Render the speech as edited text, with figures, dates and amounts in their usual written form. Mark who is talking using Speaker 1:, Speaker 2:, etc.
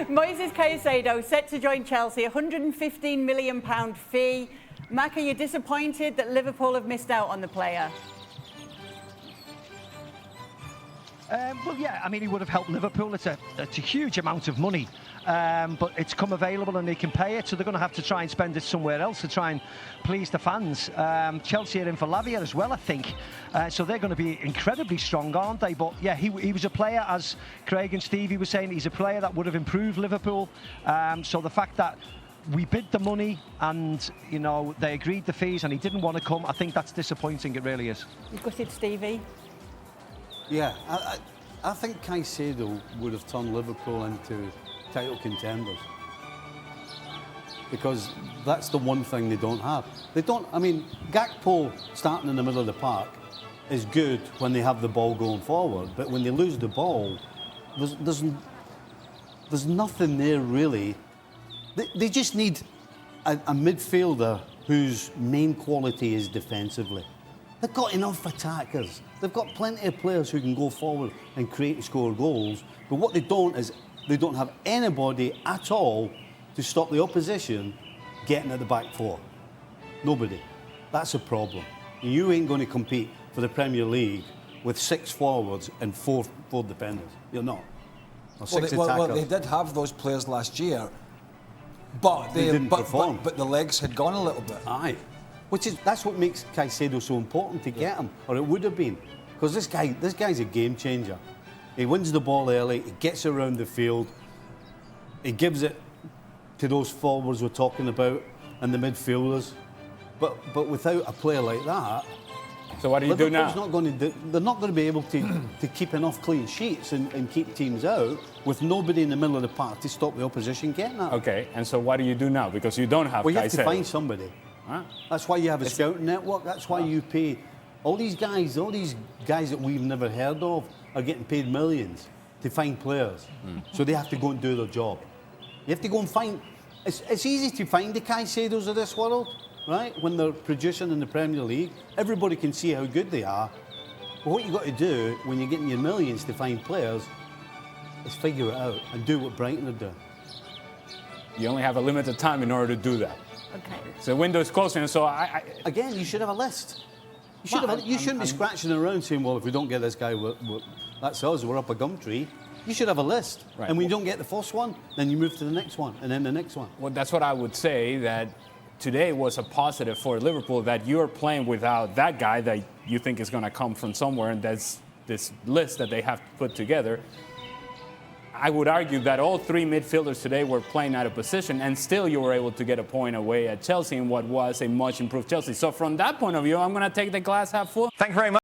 Speaker 1: Moises Caicedo set to join Chelsea, £115 million fee. Mac, are you disappointed that Liverpool have missed out on the player?
Speaker 2: Well, yeah, I mean, he would have helped Liverpool. It's a huge amount of money, but it's come available and they can pay it, so they're going to have to try and spend it somewhere else to try and please the fans. Chelsea are in for Lavia as well, I think, so they're going to be incredibly strong, aren't they? But yeah, he was a player, as Craig and Stevie were saying, he's a player that would have improved Liverpool. So the fact that we bid the money and, you know, they agreed the fees and he didn't want to come, I think that's disappointing, it really is.
Speaker 1: You've got it, Stevie?
Speaker 3: Yeah, I think Caicedo would have turned Liverpool into title contenders, because that's the one thing they don't have. They don't, I mean, Gakpo starting in the middle of the park is good when they have the ball going forward, but when they lose the ball, there's nothing there really. They just need a midfielder whose main quality is defensively. They've got enough attackers. They've got plenty of players who can go forward and create and score goals. But what they don't is they don't have anybody at all to stop the opposition getting at the back four. Nobody. That's a problem. You ain't going to compete for the Premier League with 6 forwards and four defenders. You're not. Or 6 attackers.
Speaker 4: Well, they did have those players last year, but they didn't perform. But the legs had gone a little bit.
Speaker 3: Aye. That's what makes Caicedo so important to get him, or it would have been, because this guy's a game changer. He wins the ball early, he gets around the field, he gives it to those forwards we're talking about and the midfielders. But without a player like that,
Speaker 5: so what do you do now?
Speaker 3: They're not going to be able to keep enough clean sheets and keep teams out with nobody in the middle of the park to stop the opposition getting at.
Speaker 5: Okay, and so what do you do now? Because you don't have.
Speaker 3: Well, you have
Speaker 5: Caicedo.
Speaker 3: to find somebody.
Speaker 5: Huh?
Speaker 3: That's why you have a scouting network. That's why you pay all these guys that we've never heard of are getting paid millions to find players. So they have to go and do their job. You have to go and find. It's easy to find the Caicedos of this world, right? When they're producing in the Premier League, everybody can see how good they are. But what you got to do when you're getting your millions to find players is figure it out and do what Brighton are doing.
Speaker 5: You only have a limited time in order to do that.
Speaker 1: Okay.
Speaker 5: So the window is closing, and so
Speaker 3: Again, you should have a list. You shouldn't be scratching around saying, well, if we don't get this guy, that's us, we're up a gum tree. You should have a list. Right. And when you don't get the first one, then you move to the next one, and then the next one.
Speaker 5: Well, that's what I would say, that today was a positive for Liverpool, that you're playing without that guy that you think is going to come from somewhere, and that's this list that they have put together. I would argue that all 3 midfielders today were playing out of position, and still you were able to get a point away at Chelsea in what was a much improved Chelsea. So from that point of view, I'm going to take the glass half full.
Speaker 6: Thank you very much.